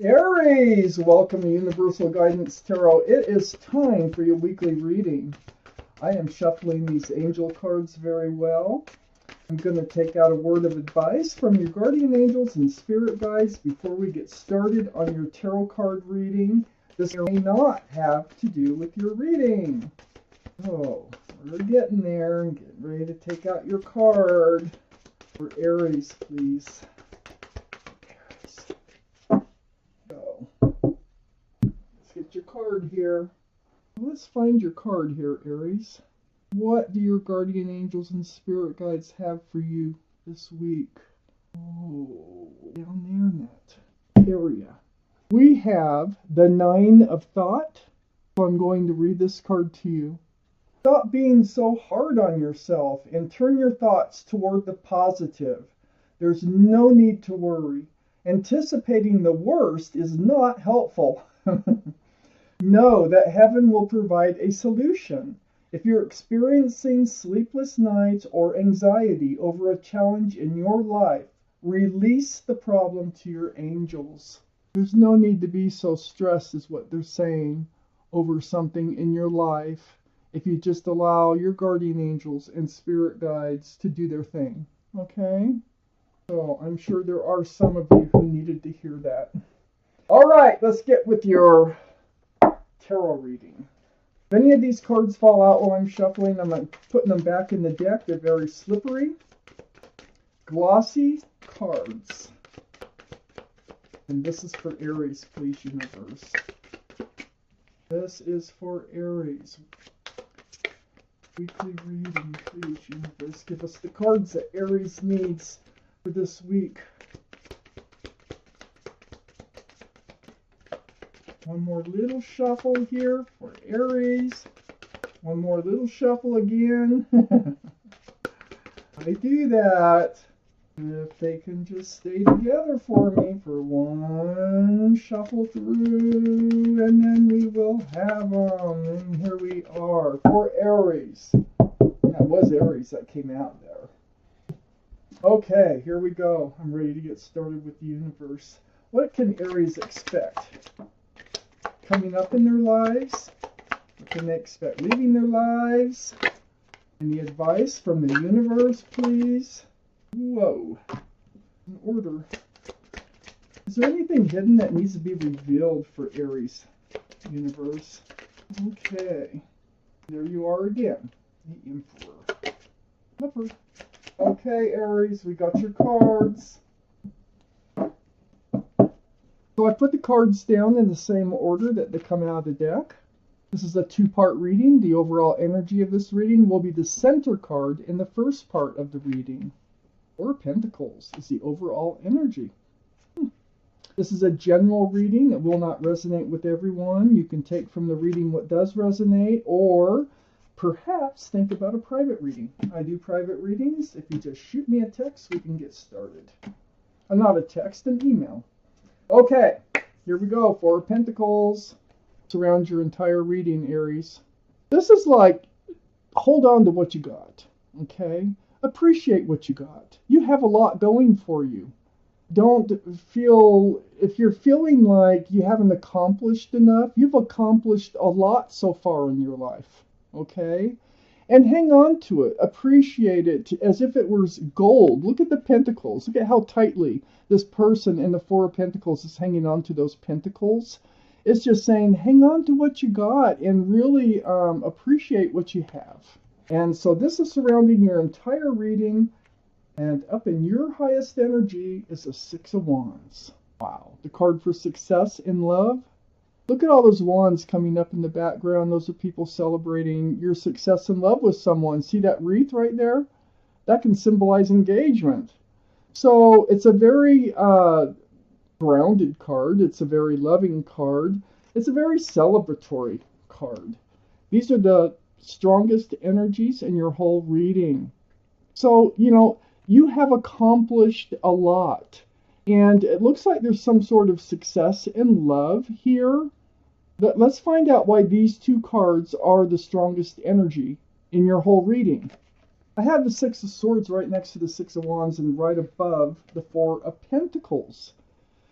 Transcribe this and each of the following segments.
Aries, welcome to Universal Guidance Tarot. It is time for your weekly reading. I am shuffling these angel cards very well. I'm going to take out a word of advice from your guardian angels and spirit guides before we get started on your tarot card reading. This may not have to do with your reading. Oh, we're getting there. Get ready to take out your card. For Aries, please. Your card here. Let's find your card here, Aries. What do your guardian angels and spirit guides have for you this week? Oh, down there in that area. We have the Nine of Thought. So I'm going to read this card to you. Stop being so hard on yourself and turn your thoughts toward the positive. There's no need to worry. Anticipating the worst is not helpful. Know that heaven will provide a solution. If you're experiencing sleepless nights or anxiety over a challenge in your life, release the problem to your angels. There's no need to be so stressed, is what they're saying, over something in your life if you just allow your guardian angels and spirit guides to do their thing. Okay? So I'm sure there are some of you who needed to hear that. All right, let's get with your tarot reading. If any of these cards fall out while I'm shuffling, I'm putting them back in the deck. They're very slippery, glossy cards. And this is for Aries, please, universe. This is for Aries. Weekly reading, please, universe. Give us the cards that Aries needs for this week. One more little shuffle here for Aries. One more little shuffle again. I do that. If they can just stay together for me for one shuffle through, and then we will have them. And here we are for Aries. That was Aries that came out there. Okay, here we go. I'm ready to get started with the universe. What can Aries expect coming up in their lives? What can they expect leaving their lives? Any advice from the universe, please? Whoa. In order. Is there anything hidden that needs to be revealed for Aries, universe? Okay. There you are again. The Emperor. Emperor. Okay, Aries, we got your cards. So I put the cards down in the same order that they come out of the deck. This is a two-part reading. The overall energy of this reading will be the center card in the first part of the reading. Four of Pentacles is the overall energy. This is a general reading. It will not resonate with everyone. You can take from the reading what does resonate, or perhaps think about a private reading. I do private readings. If you just shoot me a text, we can get started. Not a text, an email. Okay, here we go. Four of Pentacles. Surround your entire reading, Aries. This is like, hold on to what you got, okay? Appreciate what you got. You have a lot going for you. Don't feel, if you're feeling like you haven't accomplished enough, you've accomplished a lot so far in your life, okay? And hang on to it. Appreciate it as if it was gold. Look at the pentacles. Look at how tightly this person in the Four of Pentacles is hanging on to those pentacles. It's just saying, hang on to what you got and really appreciate what you have. And so this is surrounding your entire reading. And up in your highest energy is the Six of Wands. Wow. The card for success in love. Look at all those wands coming up in the background. Those are people celebrating your success in love with someone. See that wreath right there? That can symbolize engagement. So it's a very grounded card. It's a very loving card. It's a very celebratory card. These are the strongest energies in your whole reading. So, you know, you have accomplished a lot. And it looks like there's some sort of success in love here. But let's find out why these two cards are the strongest energy in your whole reading. I have the Six of Swords right next to the Six of Wands and right above the Four of Pentacles.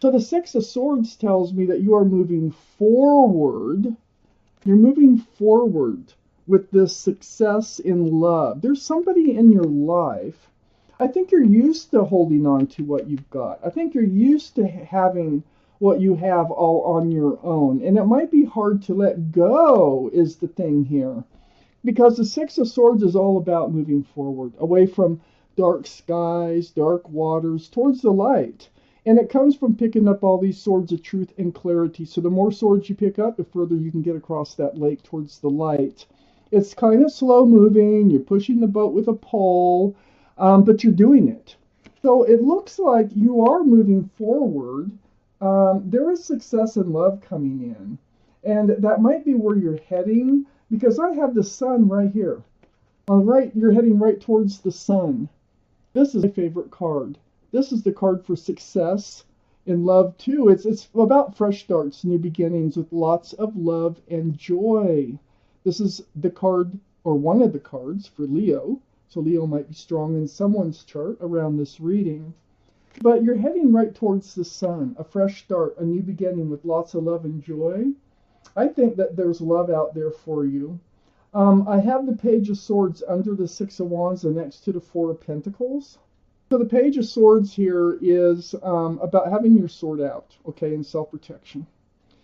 So the Six of Swords tells me that you are moving forward. You're moving forward with this success in love. There's somebody in your life. I think you're used to holding on to what you've got. I think you're used to having what you have all on your own. And it might be hard to let go is the thing here. Because the Six of Swords is all about moving forward, away from dark skies, dark waters, towards the light. And it comes from picking up all these swords of truth and clarity. So the more swords you pick up, the further you can get across that lake towards the light. It's kind of slow moving. You're pushing the boat with a pole, but you're doing it. So it looks like you are moving forward. There is success and love coming in. And that might be where you're heading, because I have the sun right here. On the right, you're heading right towards the sun. This is my favorite card. This is the card for success in love too. It's about fresh starts, new beginnings with lots of love and joy. This is the card, or one of the cards, for Leo. So Leo might be strong in someone's chart around this reading. But you're heading right towards the sun, a fresh start, a new beginning with lots of love and joy. I think that there's love out there for you. I have the Page of Swords under the Six of Wands and next to the Four of Pentacles. So the Page of Swords here is about having your sword out, okay, in self-protection.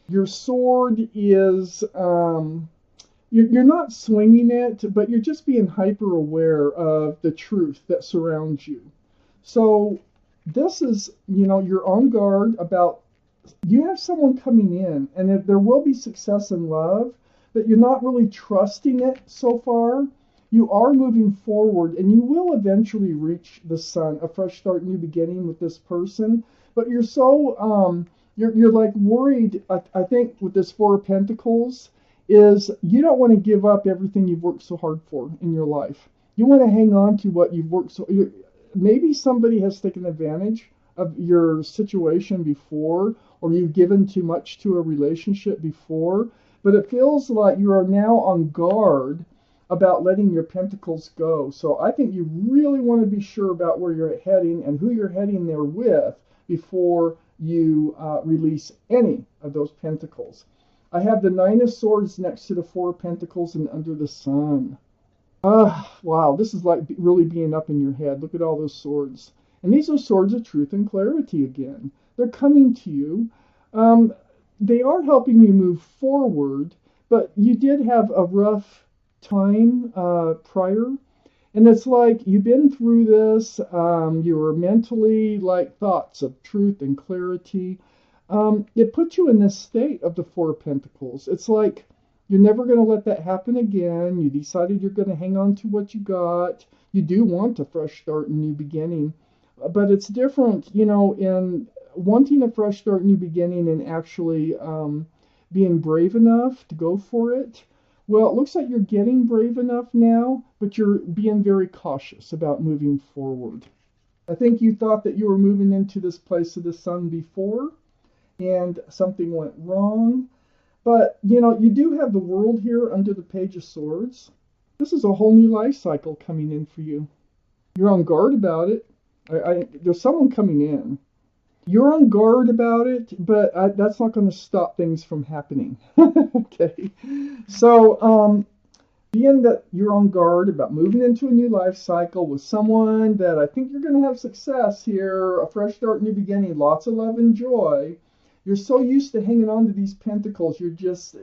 Your sword is, you're not swinging it, but you're just being hyper-aware of the truth that surrounds you. So this is, you're on guard about, you have someone coming in, and there will be success in love, but you're not really trusting it so far. You are moving forward, and you will eventually reach the sun, a fresh start, new beginning with this person. But you're so, you're like worried, I think, with this Four of Pentacles, is you don't want to give up everything you've worked so hard for in your life. You want to hang on to what you've worked so, maybe somebody has taken advantage of your situation before, or you've given too much to a relationship before, but it feels like you are now on guard about letting your pentacles go. So I think you really want to be sure about where you're heading and who you're heading there with before you release any of those pentacles. I have the Nine of Swords next to the Four of Pentacles and under the sun. Wow, this is like really being up in your head. Look at all those swords. And these are swords of truth and clarity again. They're coming to you. They are helping you move forward, but you did have a rough time prior. And it's like you've been through this. You were mentally like thoughts of truth and clarity. It put you in this state of the Four of Pentacles. It's like you're never going to let that happen again. You decided you're going to hang on to what you got. You do want a fresh start and new beginning. But it's different, in wanting a fresh start, new beginning, and actually being brave enough to go for it. Well, it looks like you're getting brave enough now, but you're being very cautious about moving forward. I think you thought that you were moving into this place of the sun before, and something went wrong. But, you do have the World here under the Page of Swords. This is a whole new life cycle coming in for you. You're on guard about it. There's someone coming in. You're on guard about it, but that's not going to stop things from happening. Okay. So, being that you're on guard about moving into a new life cycle with someone that I think you're going to have success here, a fresh start, new beginning, lots of love and joy. You're so used to hanging on to these pentacles, you're just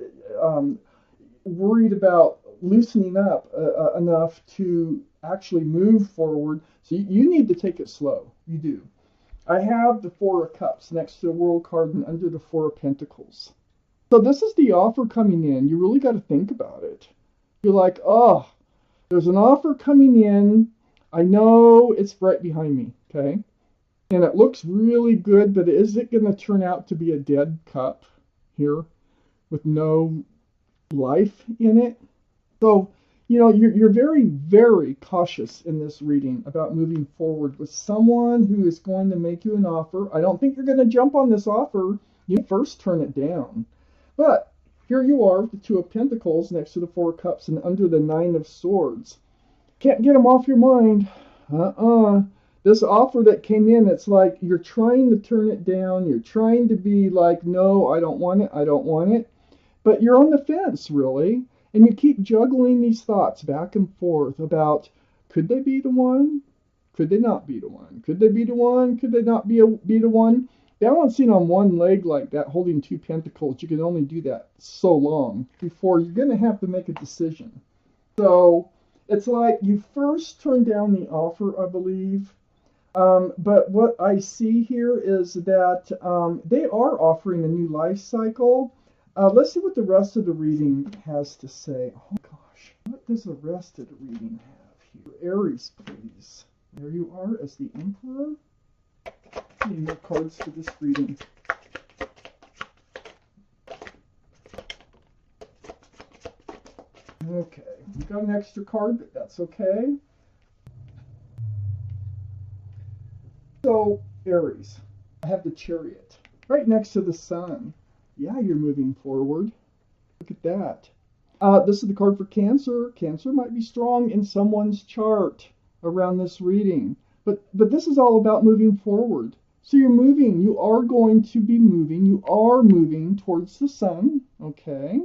worried about loosening up enough to actually move forward. So you need to take it slow. You do. I have the Four of Cups next to the World card and under the Four of Pentacles. So this is the offer coming in. You really got to think about it. You're like, oh, there's an offer coming in. I know it's right behind me, okay? And it looks really good, but is it going to turn out to be a dead cup here with no life in it? So, you're very, very cautious in this reading about moving forward with someone who is going to make you an offer. I don't think you're going to jump on this offer. You first turn it down. But here you are, the Two of Pentacles next to the Four of Cups and under the Nine of Swords. Can't get them off your mind. This offer that came in, it's like you're trying to turn it down. You're trying to be like, no, I don't want it. I don't want it. But you're on the fence, really. And you keep juggling these thoughts back and forth about, could they be the one? Could they not be the one? Could they be the one? Could they not be the one? Balancing on one leg like that, holding two pentacles, you can only do that so long before you're going to have to make a decision. So it's like you first turn down the offer, I believe. But what I see here is that they are offering a new life cycle. Let's see what the rest of the reading has to say. Oh gosh, what does the rest of the reading have here? Aries, please. There you are as the Emperor. Need more cards for this reading. Okay, we got an extra card, but that's okay. So, Aries, I have the Chariot right next to the Sun. Yeah, you're moving forward. Look at that. This is the card for Cancer. Cancer might be strong in someone's chart around this reading. But this is all about moving forward. So you're moving. You are going to be moving. You are moving towards the Sun. Okay.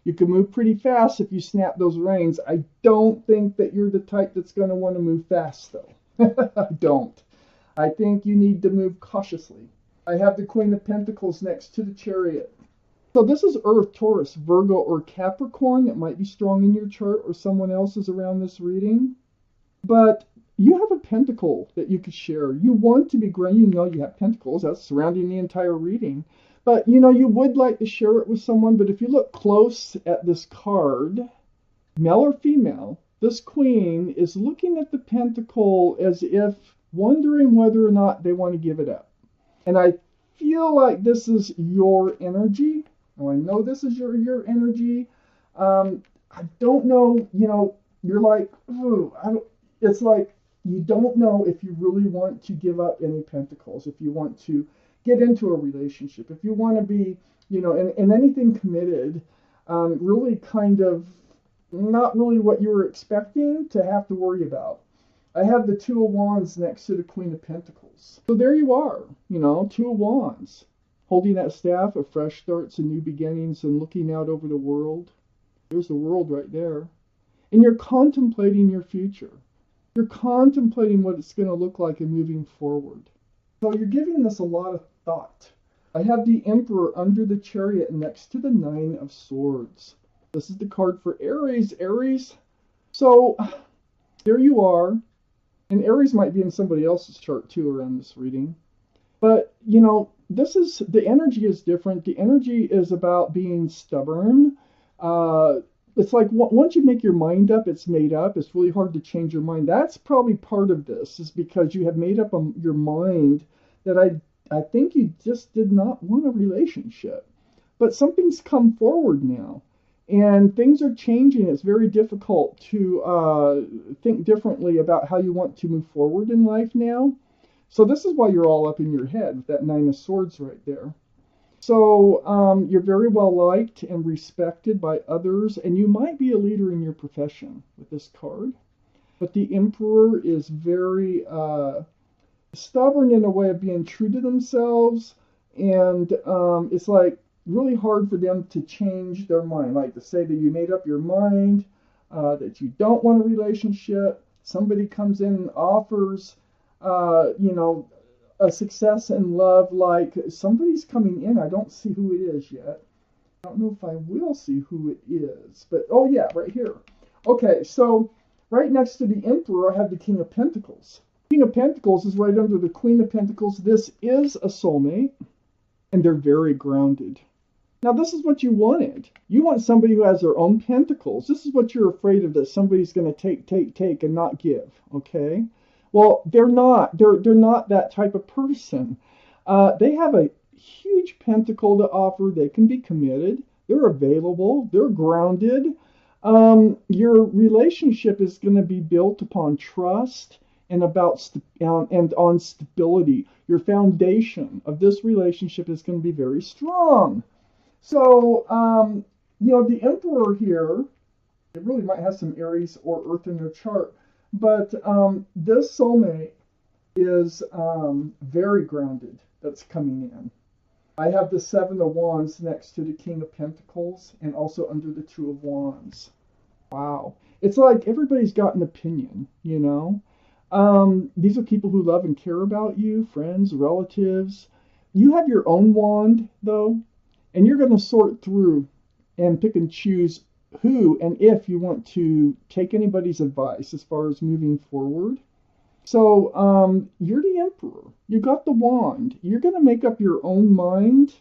You can move pretty fast if you snap those reins. I don't think that you're the type that's going to want to move fast, though. I don't. I think you need to move cautiously. I have the Queen of Pentacles next to the Chariot. So this is Earth, Taurus, Virgo, or Capricorn that might be strong in your chart or someone else's around this reading. But you have a pentacle that you could share. You want to be great. You know you have pentacles. That's surrounding the entire reading. But, you know, you would like to share it with someone. But if you look close at this card, male or female, this queen is looking at the pentacle as if wondering whether or not they want to give it up. And I feel like this is your energy. Oh, I know this is your energy. I don't know, you know, you're like, ooh, it's like you don't know if you really want to give up any pentacles, if you want to get into a relationship, if you want to be, you know, in anything committed, really kind of not really what you were expecting to have to worry about. I have the Two of Wands next to the Queen of Pentacles. So there you are, you know, Two of Wands, holding that staff of fresh starts and new beginnings and looking out over the world. There's the world right there. And you're contemplating your future. You're contemplating what it's going to look like in moving forward. So you're giving this a lot of thought. I have the Emperor under the Chariot next to the Nine of Swords. This is the card for Aries. Aries. So there you are. And Aries might be in somebody else's chart too around this reading. But, you know, the energy is different. The energy is about being stubborn. It's like once you make your mind up, it's made up. It's really hard to change your mind. That's probably part of this, is because you have made up your mind that I think you just did not want a relationship. But something's come forward now. And things are changing. It's very difficult to think differently about how you want to move forward in life now. So this is why you're all up in your head with that Nine of Swords right there. So you're very well liked and respected by others, and you might be a leader in your profession with this card. But the Emperor is very stubborn in a way of being true to themselves, and it's like really hard for them to change their mind, like to say that you made up your mind, that you don't want a relationship. Somebody comes in and offers, you know, a success in love, like somebody's coming in. I don't see who it is yet. I don't know if I will see who it is, but oh yeah, right here. Okay, so right next to the Emperor, I have the King of Pentacles. King of Pentacles is right under the Queen of Pentacles. This is a soulmate, and they're very grounded. Now, this is what you wanted. You want somebody who has their own pentacles. This is what you're afraid of, that somebody's going to take, and not give, okay? Well, they're not. They're not that type of person. They have a huge pentacle to offer. They can be committed. They're available. They're grounded. Your relationship is going to be built upon trust and on stability. Your foundation of this relationship is going to be very strong. So, you know, the Emperor here, it really might have some Aries or Earth in their chart, but this soulmate is very grounded that's coming in. I have the Seven of Wands next to the King of Pentacles and also under the Two of Wands. Wow. It's like everybody's got an opinion, you know? These are people who love and care about you, friends, relatives. You have your own wand, though, and you're going to sort through and pick and choose who and if you want to take anybody's advice as far as moving forward. So, you're the emperor. You got the wand. You're going to make up your own mind.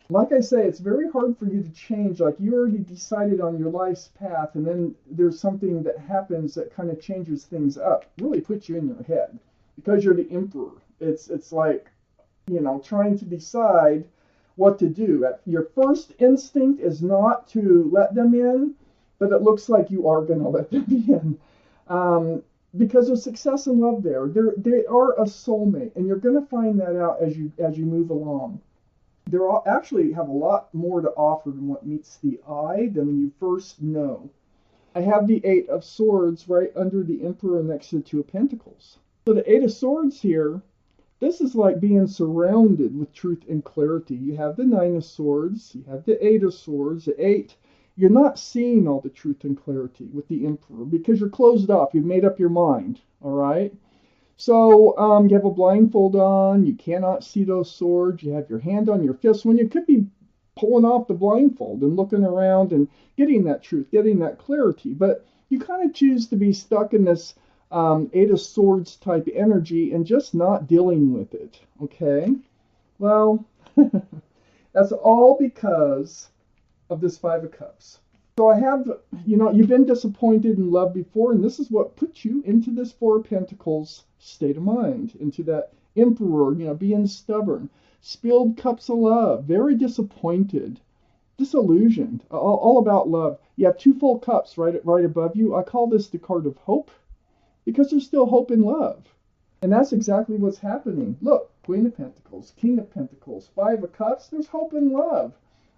Like I say, it's very hard for you to change. Like you already decided on your life's path, and then there's something that happens that kind of changes things up. Really puts you in your head because you're the emperor. It's like, you know, trying to decide what to do. Your first instinct is not to let them in, but it looks like you are going to let them in. Because there's success and love there. They are a soulmate, and you're going to find that out as you move along. They actually have a lot more to offer than what meets the eye than you first know. I have the Eight of Swords right under the Emperor next to the Two of Pentacles. So the Eight of Swords here, this is like being surrounded with truth and clarity. You have the Nine of Swords, you have the Eight of Swords, the Eight. You're not seeing all the truth and clarity with the Emperor because you're closed off. You've made up your mind, all right? So you have a blindfold on. You cannot see those swords. You have your hand on your fist when you could be pulling off the blindfold and looking around and getting that truth, getting that clarity. But you kind of choose to be stuck in this Eight of Swords type energy and just not dealing with it, okay? Well, that's all because of this Five of Cups. So I have, you know, you've been disappointed in love before, and this is what puts you into this Four of Pentacles state of mind, into that Emperor, you know, being stubborn, spilled cups of love, very disappointed, disillusioned, all about love. You have two full cups right above you. I call this the card of hope because there's still hope in love. And that's exactly what's happening. Look, Queen of Pentacles, King of Pentacles, Five of Cups, there's hope in love.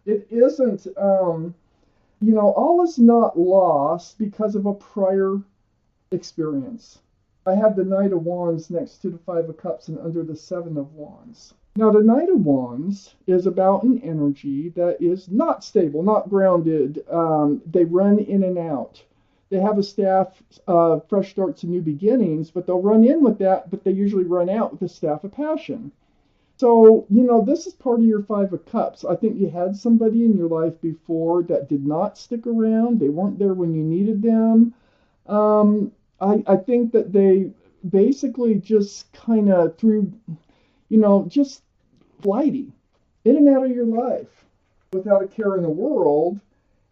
It isn't, you know, all is not lost because of a prior experience. I have the Knight of Wands next to the Five of Cups and under the Seven of Wands. Now, the Knight of Wands is about an energy that is not stable, not grounded. They run in and out. They have a staff, fresh starts and new beginnings, but they'll run in with that, but they usually run out with the staff of passion. So, you know, this is part of your Five of Cups. I think you had somebody in your life before that did not stick around. They weren't there when you needed them. I think that they basically just kind of threw, you know, just flighty in and out of your life without a care in the world.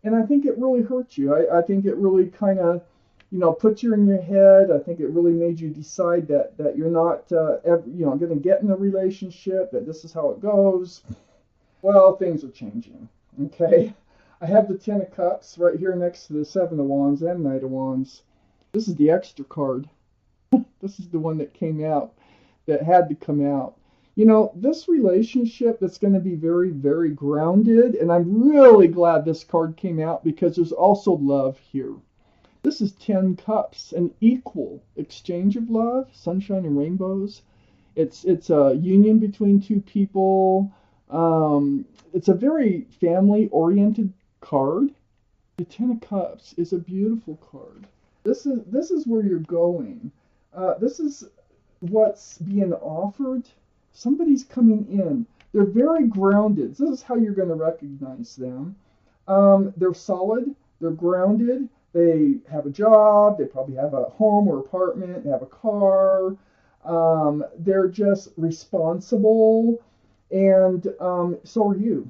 And I think it really hurt you. I think it really kind of, you know, put you in your head. I think it really made you decide that you're not, ever, you know, going to get in a relationship, that this is how it goes. Well, things are changing, okay? I have the Ten of Cups right here next to the Seven of Wands and Knight of Wands. This is the extra card. This is the one that came out, that had to come out. You know, this relationship that's going to be very, very grounded, and I'm really glad this card came out because there's also love here. This is 10 cups, an equal exchange of love, sunshine and rainbows. It's a union between two people. It's a very family-oriented card. The 10 of Cups is a beautiful card. This is where you're going. This is what's being offered. Somebody's coming in. They're very grounded. This is how you're going to recognize them. They're solid. They're grounded. They have a job. They probably have a home or apartment. They have a car. They're just responsible. And so are you.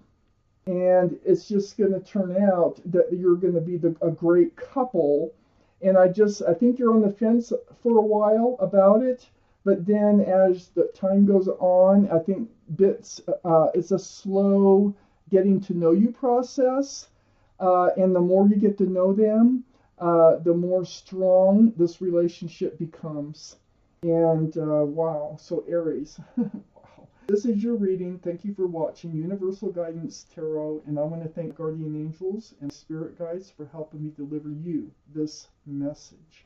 And it's just going to turn out that you're going to be a great couple. And I think you're on the fence for a while about it. But then as the time goes on, I think it's a slow getting to know you process. And the more you get to know them, the more strong this relationship becomes. And wow, so Aries. Wow. This is your reading. Thank you for watching Universal Guidance Tarot. And I want to thank Guardian Angels and Spirit Guides for helping me deliver you this message.